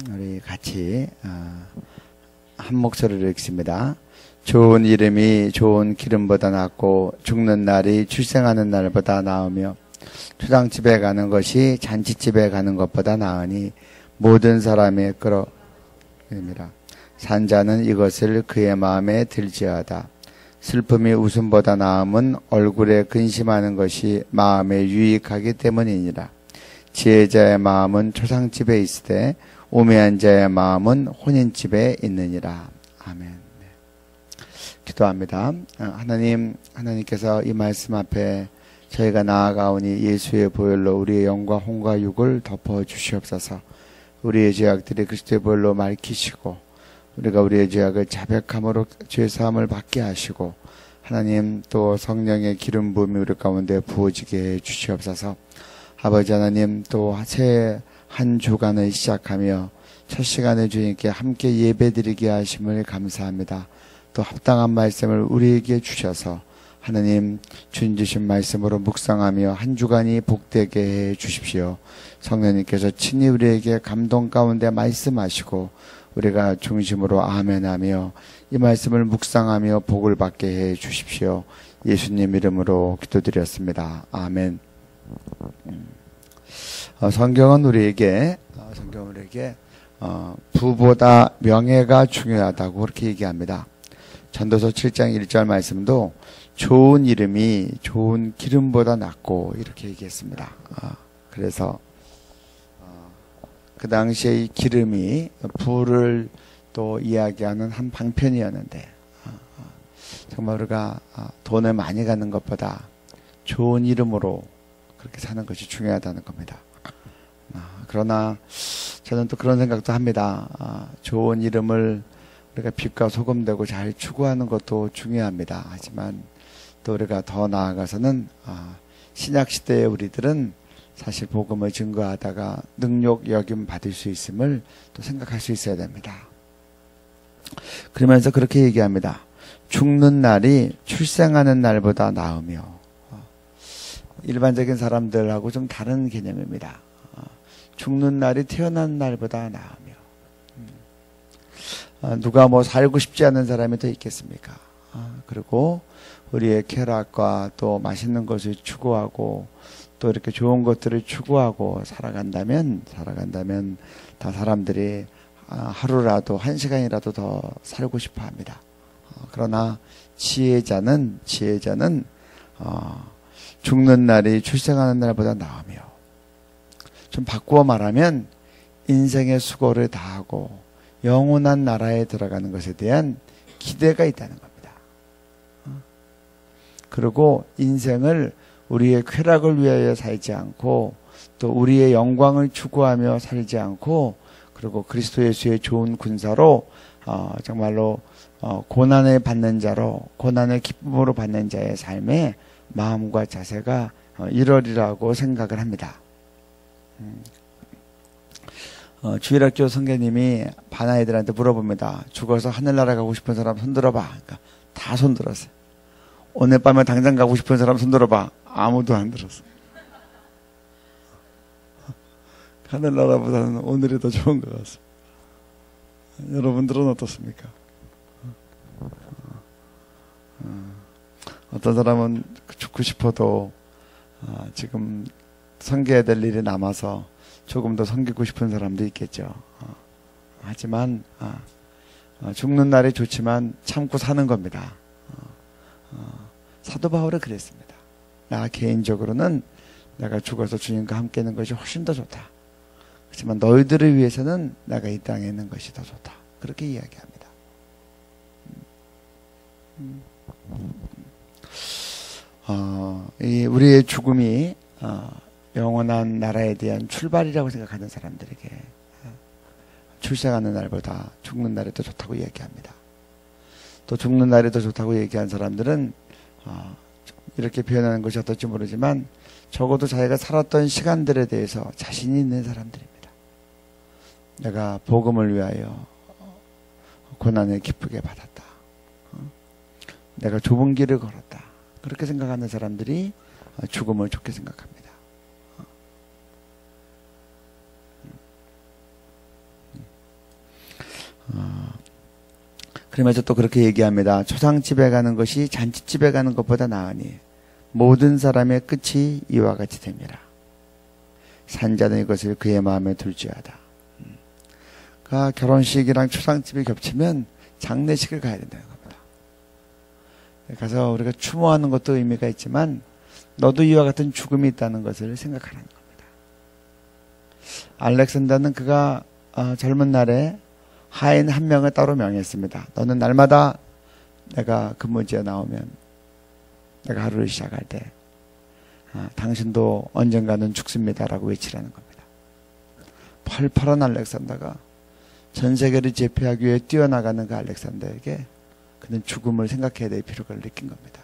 우리 같이 한 목소리로 읽습니다. 좋은 이름이 좋은 기름보다 낫고 죽는 날이 출생하는 날보다 나으며 초장집에 가는 것이 잔치집에 가는 것보다 나으니 모든 사람의 끌어입니다. 산자는 이것을 그의 마음에 들지어다. 슬픔이 웃음보다 나음은 얼굴에 근심하는 것이 마음에 유익하기 때문이니라. 지혜자의 마음은 초상집에 있으되 우매한 자의 마음은 혼인집에 있느니라. 아멘. 네. 기도합니다. 하나님께서 이 말씀 앞에 저희가 나아가오니 예수의 보혈로 우리의 영과 혼과 육을 덮어 주시옵소서. 우리의 죄악들이 그리스도의 보혈로 맑히시고 우리가 우리의 죄악을 자백함으로 죄사함을 받게 하시고 하나님 또 성령의 기름 부음이 우리 가운데 부어지게 해 주시옵소서. 아버지 하나님 또 새 한 주간을 시작하며 첫 시간에 주님께 함께 예배드리게 하심을 감사합니다. 또 합당한 말씀을 우리에게 주셔서 하나님 주님 주신 말씀으로 묵상하며 한 주간이 복되게 해 주십시오. 성령님께서 친히 우리에게 감동 가운데 말씀하시고 우리가 중심으로 아멘하며 이 말씀을 묵상하며 복을 받게 해 주십시오. 예수님 이름으로 기도드렸습니다. 아멘. 성경은 우리에게 부보다 명예가 중요하다고 그렇게 얘기합니다. 전도서 7장 1절 말씀도 좋은 이름이 좋은 기름보다 낫고 이렇게 얘기했습니다. 그래서 그 당시에 이 기름이 부를 또 이야기하는 한 방편이었는데 정말 우리가 돈을 많이 갖는 것보다 좋은 이름으로 그렇게 사는 것이 중요하다는 겁니다. 그러나 저는 또 그런 생각도 합니다. 좋은 이름을 우리가 빛과 소금 되고 잘 추구하는 것도 중요합니다. 하지만 또 우리가 더 나아가서는 신약 시대의 우리들은 사실 복음을 증거하다가 능욕 여김 받을 수 있음을 또 생각할 수 있어야 됩니다. 그러면서 그렇게 얘기합니다. 죽는 날이 출생하는 날보다 나으며 일반적인 사람들하고 좀 다른 개념입니다. 죽는 날이 태어난 날보다 나으며 누가 뭐 살고 싶지 않은 사람이 더 있겠습니까? 그리고 우리의 쾌락과 또 맛있는 것을 추구하고 또 이렇게 좋은 것들을 추구하고 살아간다면 다 사람들이 하루라도 한 시간이라도 더 살고 싶어 합니다. 그러나 지혜자는 죽는 날이 출생하는 날보다 나으며 좀 바꾸어 말하면 인생의 수고를 다하고 영원한 나라에 들어가는 것에 대한 기대가 있다는 겁니다. 그리고 인생을 우리의 쾌락을 위하여 살지 않고 또 우리의 영광을 추구하며 살지 않고 그리고 그리스도 예수의 좋은 군사로 정말로 고난을 받는 자로 고난의 기쁨으로 받는 자의 삶의 마음과 자세가 이러리라고 생각을 합니다. 주일학교 선생님이 반 아이들한테 물어봅니다. 죽어서 하늘나라 가고 싶은 사람 손들어봐. 그러니까 다 손들었어요. 오늘 밤에 당장 가고 싶은 사람 손들어봐. 아무도 안 들었어. 하늘나라보다는 오늘이 더 좋은 것 같습니다. 여러분들은 어떻습니까? 어떤 사람은 죽고 싶어도 지금 섬겨야 될 일이 남아서 조금 더 섬기고 싶은 사람도 있겠죠. 하지만 죽는 날이 좋지만 참고 사는 겁니다. 사도 바울은 그랬습니다. 나 개인적으로는 내가 죽어서 주님과 함께 있는 것이 훨씬 더 좋다. 하지만 너희들을 위해서는 내가 이 땅에 있는 것이 더 좋다. 그렇게 이야기합니다. 우리의 죽음이 영원한 나라에 대한 출발이라고 생각하는 사람들에게 출생하는 날보다 죽는 날이 더 좋다고 이야기합니다. 또 죽는 날이 더 좋다고 얘기한 사람들은 이렇게 표현하는 것이 어떨지 모르지만 적어도 자기가 살았던 시간들에 대해서 자신이 있는 사람들입니다. 내가 복음을 위하여 고난을 기쁘게 받았다. 내가 좁은 길을 걸었다. 그렇게 생각하는 사람들이 죽음을 좋게 생각합니다. 그러면서 또 그렇게 얘기합니다. 초상집에 가는 것이 잔치집에 가는 것보다 나으니 모든 사람의 끝이 이와 같이 됩니다. 산자는 이것을 그의 마음에 둘지어다. 그러니까 결혼식이랑 초상집이 겹치면 장례식을 가야 된다는 겁니다. 가서 우리가 추모하는 것도 의미가 있지만 너도 이와 같은 죽음이 있다는 것을 생각하라는 겁니다. 알렉산더는 그가 젊은 날에 하인 한 명을 따로 명했습니다. 너는 날마다 내가 근무지에 나오면 내가 하루를 시작할 때 당신도 언젠가는 죽습니다라고 외치라는 겁니다. 팔팔한 알렉산더가 전 세계를 제패하기 위해 뛰어나가는 그 알렉산더에게 그는 죽음을 생각해야 될 필요가 느낀 겁니다.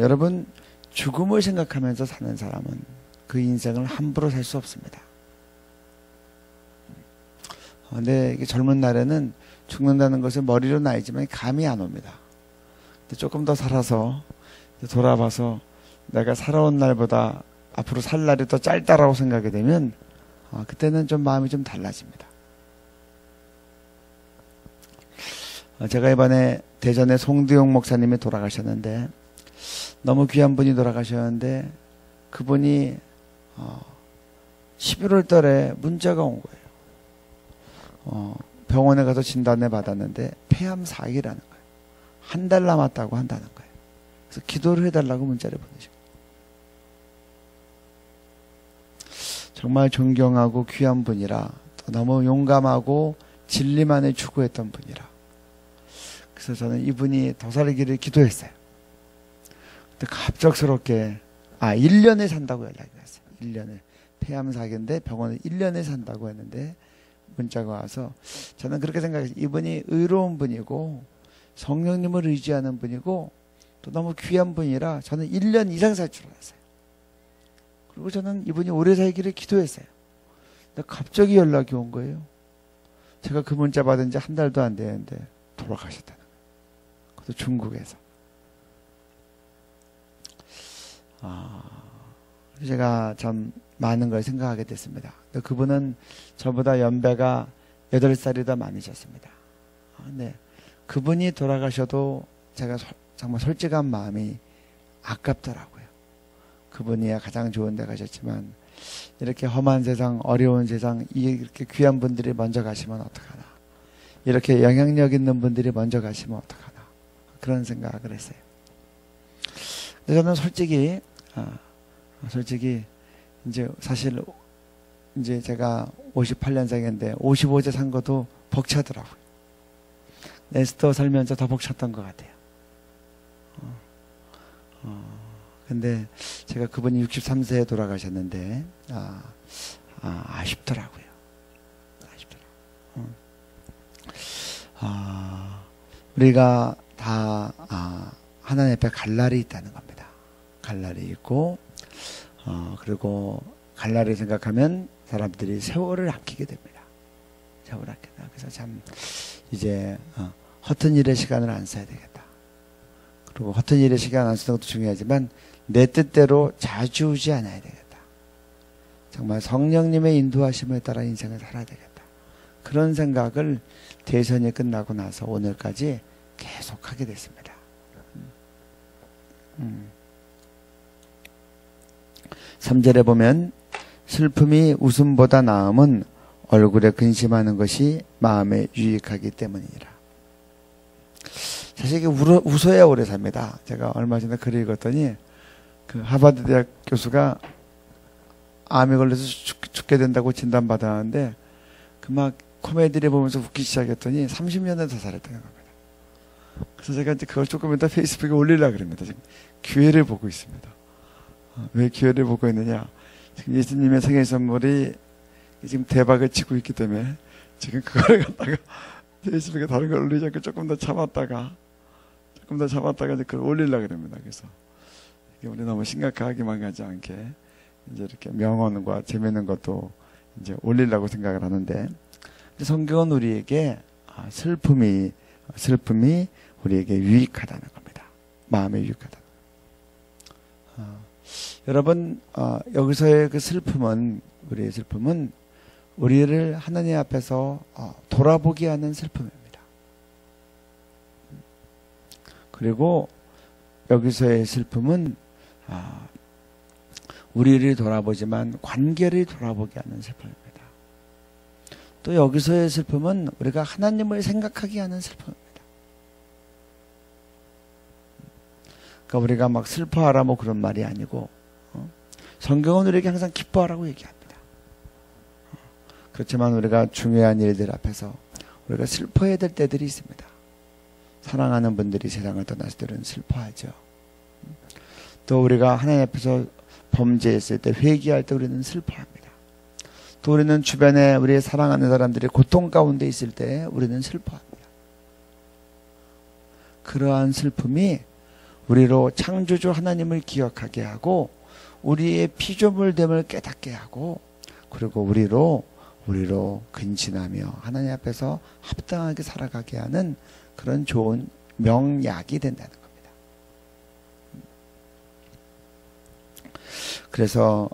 여러분, 죽음을 생각하면서 사는 사람은 그 인생을 함부로 살 수 없습니다. 근데 이게 젊은 날에는 죽는다는 것을 머리로는 알지만 감이 안 옵니다. 근데 조금 더 살아서 돌아봐서 내가 살아온 날보다 앞으로 살 날이 더 짧다라고 생각이 되면 그때는 좀 마음이 좀 달라집니다. 제가 이번에 대전에 송두용 목사님이 돌아가셨는데 너무 귀한 분이 돌아가셨는데 그분이 11월 달에 문자가 온 거예요. 병원에 가서 진단을 받았는데 폐암 4기라는 거예요. 한 달 남았다고 한다는 거예요. 그래서 기도를 해달라고 문자를 보내셨어요. 정말 존경하고 귀한 분이라 너무 용감하고 진리만을 추구했던 분이라 그래서 저는 이분이 더 살기를 기도했어요. 근데 갑작스럽게 1년에 산다고 연락이 왔어요. 1년에 폐암 4기인데 병원에 1년에 산다고 했는데 문자가 와서 저는 그렇게 생각했어요. 이분이 의로운 분이고 성령님을 의지하는 분이고 또 너무 귀한 분이라 저는 1년 이상 살 줄 알았어요. 그리고 저는 이분이 오래 살기를 기도했어요. 근데 갑자기 연락이 온 거예요. 제가 그 문자 받은 지 한 달도 안 되는데 돌아가셨다는 거예요. 그것도 중국에서. 제가 참 많은 걸 생각하게 됐습니다. 그분은 저보다 연배가 8살이 더 많으셨습니다. 근데 그분이 돌아가셔도 제가 정말 솔직한 마음이 아깝더라고요. 그분이야 가장 좋은 데 가셨지만 이렇게 험한 세상, 어려운 세상, 이렇게 귀한 분들이 먼저 가시면 어떡하나. 이렇게 영향력 있는 분들이 먼저 가시면 어떡하나. 그런 생각을 했어요. 근데 저는 솔직히 이제 사실 이제 제가 58년생인데 55세 산 것도 벅차더라고요. 네스터 살면서 더 벅찼던 것 같아요. 근데 제가 그분이 63세에 돌아가셨는데 아쉽더라고요. 우리가 다 하나님 앞에 갈 날이 있다는 겁니다. 갈 날이 있고 그리고 갈 날을 생각하면 사람들이 세월을 아끼게 됩니다. 세월을 아끼다. 그래서 참 이제 허튼 일에 시간을 안 써야 되겠다. 그리고 허튼 일에 시간 안 쓰는 것도 중요하지만 내 뜻대로 자주우지 않아야 되겠다. 정말 성령님의 인도하심에 따라 인생을 살아야 되겠다. 그런 생각을 대선이 끝나고 나서 오늘까지 계속 하게 됐습니다. 3절에 보면 슬픔이 웃음보다 나음은 얼굴에 근심하는 것이 마음에 유익하기 때문이라. 사실 이게 웃어야 오래 삽니다. 제가 얼마 전에 글을 읽었더니 그 하버드 대학 교수가 암에 걸려서 죽게 된다고 진단받았는데 그 막 코미디를 보면서 웃기 시작했더니 30년을 더 살았다는 겁니다. 그래서 제가 이제 그걸 조금 이따 페이스북에 올리려고 그럽니다. 지금 기회를 보고 있습니다. 왜 기회를 보고 있느냐? 지금 예수님의 생일 선물이 지금 대박을 치고 있기 때문에 지금 그걸 갖다가 페이스북에 다른 걸 올리지 않고 조금 더 참았다가 이제 그걸 올리려고 그럽니다. 그래서 이게 우리 너무 심각하게만 가지 않게 이제 이렇게 명언과 재미있는 것도 이제 올리려고 생각을 하는데 성경은 우리에게 슬픔이 우리에게 유익하다는 겁니다. 마음에 유익하다. 여러분 여기서의 그 슬픔은 우리의 슬픔은 우리를 하나님 앞에서 돌아보게 하는 슬픔입니다. 그리고 여기서의 슬픔은 우리를 돌아보지만 관계를 돌아보게 하는 슬픔입니다. 또 여기서의 슬픔은 우리가 하나님을 생각하게 하는 슬픔입니다. 그러니까 우리가 막 슬퍼하라 뭐 그런 말이 아니고 성경은 우리에게 항상 기뻐하라고 얘기합니다. 그렇지만 우리가 중요한 일들 앞에서 우리가 슬퍼해야 될 때들이 있습니다. 사랑하는 분들이 세상을 떠났을 때는 슬퍼하죠. 또 우리가 하나님 앞에서 범죄했을 때 회개할 때 우리는 슬퍼합니다. 또 우리는 주변에 우리의 사랑하는 사람들이 고통 가운데 있을 때 우리는 슬퍼합니다. 그러한 슬픔이 우리로 창조주 하나님을 기억하게 하고 우리의 피조물됨을 깨닫게 하고 그리고 우리로 근신하며 하나님 앞에서 합당하게 살아가게 하는 그런 좋은 명약이 된다는 겁니다. 그래서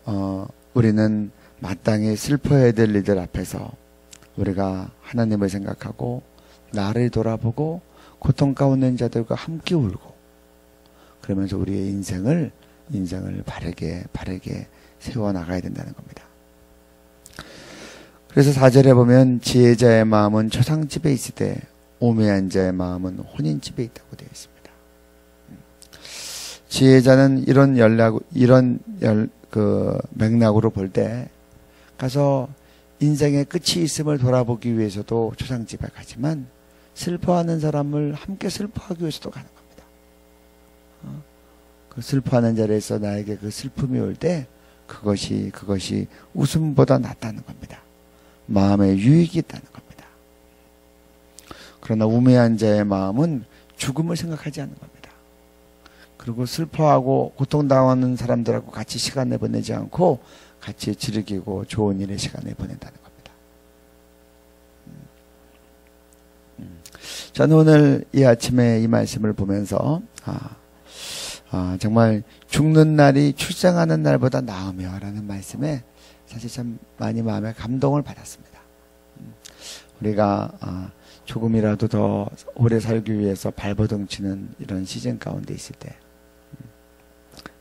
우리는 마땅히 슬퍼해야 될 일들 앞에서 우리가 하나님을 생각하고 나를 돌아보고 고통 가운데 있는 자들과 함께 울고 그러면서 우리의 인생을 바르게 세워나가야 된다는 겁니다. 그래서 4절에 보면 지혜자의 마음은 초상집에 있을 때 오매한 자의 마음은 혼인집에 있다고 되어 있습니다. 지혜자는 이런 맥락으로 볼 때 가서 인생의 끝이 있음을 돌아보기 위해서도 초상집에 가지만 슬퍼하는 사람을 함께 슬퍼하기 위해서도 가는 겁니다. 그 슬퍼하는 자리에서 나에게 그 슬픔이 올 때 그것이 웃음보다 낫다는 겁니다. 마음에 유익이 있다는 겁니다. 그러나 우매한 자의 마음은 죽음을 생각하지 않는 겁니다. 그리고 슬퍼하고 고통당하는 사람들하고 같이 시간을 보내지 않고 같이 즐기고 좋은 일의 시간을 보낸다는 겁니다. 저는 오늘 이 아침에 이 말씀을 보면서 정말 죽는 날이 출생하는 날보다 나으며 라는 말씀에 사실 참 많이 마음에 감동을 받았습니다. 우리가 조금이라도 더 오래 살기 위해서 발버둥치는 이런 시즌 가운데 있을 때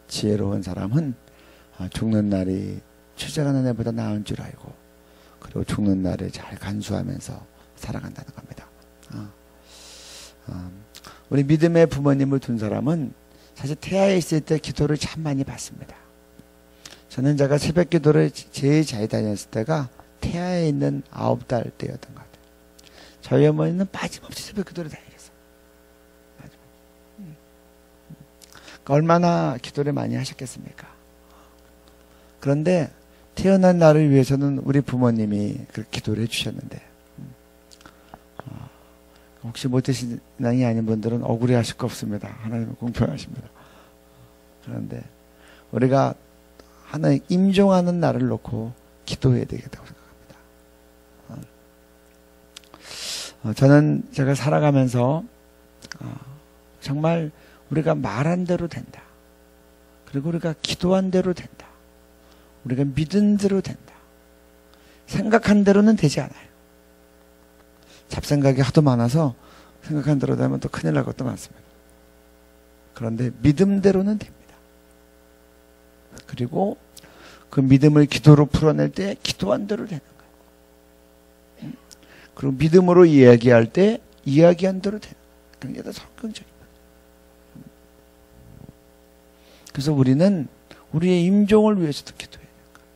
지혜로운 사람은 죽는 날이 출생하는 날보다 나은 줄 알고 그리고 죽는 날을 잘 간수하면서 살아간다는 겁니다. 우리 믿음의 부모님을 둔 사람은 사실 태아에 있을 때 기도를 참 많이 받습니다. 저는 제가 새벽 기도를 제일 잘 다녔을 때가 태아에 있는 9달 때였던 것 같아요. 저희 어머니는 빠짐없이 새벽 기도를 다녔어요. 그러니까 얼마나 기도를 많이 하셨겠습니까? 그런데 태어난 나를 위해서는 우리 부모님이 그렇게 기도를 해주셨는데 혹시 모태신앙이 아닌 분들은 억울해 하실 거 없습니다. 하나님은 공평하십니다. 그런데 우리가 하나님 임종하는 날을 놓고 기도해야 되겠다고 생각합니다. 저는 제가 살아가면서 정말 우리가 말한 대로 된다. 그리고 우리가 기도한 대로 된다. 우리가 믿은 대로 된다. 생각한 대로는 되지 않아요. 잡생각이 하도 많아서 생각한 대로 되면 또 큰일 날 것도 많습니다. 그런데 믿음대로는 됩니다. 그리고 그 믿음을 기도로 풀어낼 때 기도한 대로 되는 거예요. 그리고 믿음으로 이야기할 때 이야기한 대로 되는 거예요. 그게 다 성경적입니다. 그래서 우리는 우리의 임종을 위해서도 기도해야 되는 거예요.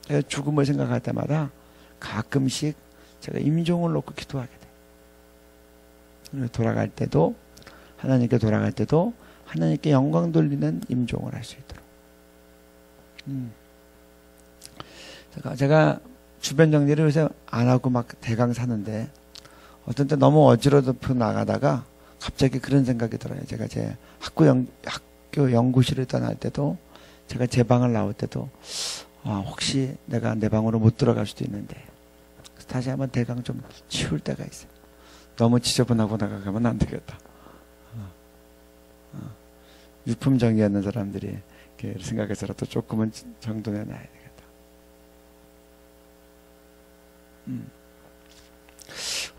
제가 죽음을 생각할 때마다 가끔씩 제가 임종을 놓고 기도하게 돼요. 돌아갈 때도 하나님께 돌아갈 때도 하나님께 영광 돌리는 임종을 할 수 있도록. 제가 주변 정리를 요새 안 하고 막 대강 사는데 어떤 때 너무 어지러워 나가다가 갑자기 그런 생각이 들어요. 제가 제 학교 연구실을 떠날 때도 제가 제 방을 나올 때도 혹시 내가 내 방으로 못 들어갈 수도 있는데 다시 한번 대강 좀 치울 때가 있어요. 너무 지저분하고 나가면 안 되겠다. 유품 정리하는 사람들이 이렇게 생각해서라도 조금은 정돈해 놔야 되겠다.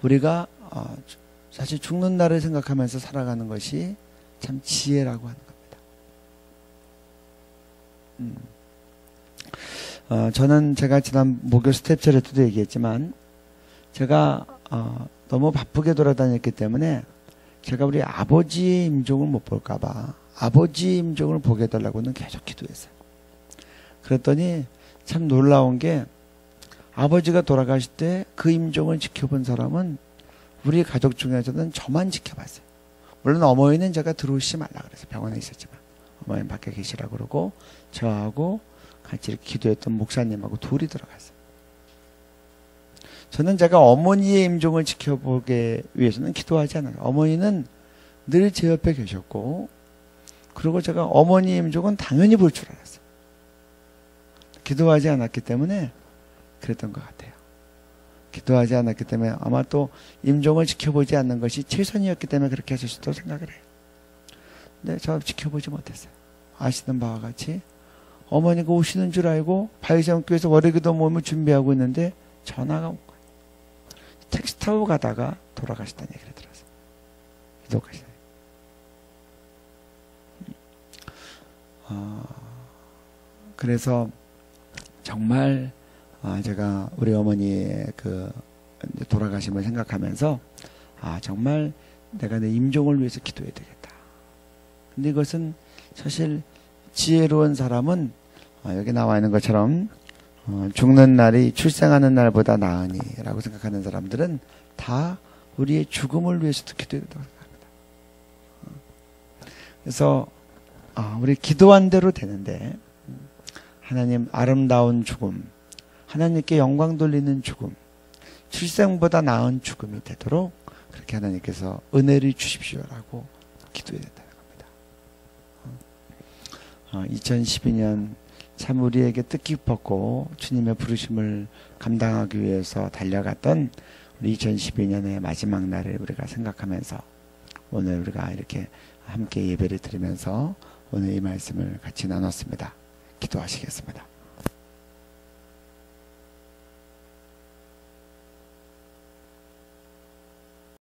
우리가 사실 죽는 날을 생각하면서 살아가는 것이 참 지혜라고 하는 겁니다. 저는 제가 지난 목요 스텝처리 때도 얘기했지만 제가 너무 바쁘게 돌아다녔기 때문에 제가 우리 아버지의 임종을 못 볼까봐 아버지의 임종을 보게 해달라고는 계속 기도했어요. 그랬더니 참 놀라운 게 아버지가 돌아가실 때 그 임종을 지켜본 사람은 우리 가족 중에서는 저만 지켜봤어요. 물론 어머니는 제가 들어오시지 말라 그래서 병원에 있었지만 어머니는 밖에 계시라고 그러고 저하고 같이 이렇게 기도했던 목사님하고 둘이 들어갔어요. 저는 제가 어머니의 임종을 지켜보기 위해서는 기도하지 않아요. 어머니는 늘 제 옆에 계셨고 그리고 제가 어머니의 임종은 당연히 볼 줄 알았어요. 기도하지 않았기 때문에 그랬던 것 같아요. 기도하지 않았기 때문에 아마 또 임종을 지켜보지 않는 것이 최선이었기 때문에 그렇게 하실 수도 생각을 해요. 근데 저 지켜보지 못했어요. 아시는 바와 같이 어머니가 오시는 줄 알고 바위정교에서 월요기도 모임을 준비하고 있는데 전화가 온 거예요. 택시 타고 가다가 돌아가셨다는 얘기를 들었어요. 기도하시다. 그래서 정말 제가 우리 어머니의 그 돌아가심을 생각하면서 정말 내가 내 임종을 위해서 기도해야 되겠다. 근데 이것은 사실 지혜로운 사람은 여기 나와 있는 것처럼 죽는 날이 출생하는 날보다 나으니 라고 생각하는 사람들은 다 우리의 죽음을 위해서도 기도해야 된다고 생각합니다. 그래서 우리 기도한 대로 되는데 하나님 아름다운 죽음, 하나님께 영광 돌리는 죽음, 출생보다 나은 죽음이 되도록 그렇게 하나님께서 은혜를 주십시오라고 기도해야 된다는 겁니다. 2012년 참 우리에게 뜻깊었고 주님의 부르심을 감당하기 위해서 달려갔던 우리 2012년의 마지막 날을 우리가 생각하면서 오늘 우리가 이렇게 함께 예배를 드리면서 오늘 이 말씀을 같이 나눴습니다. 기도하시겠습니다.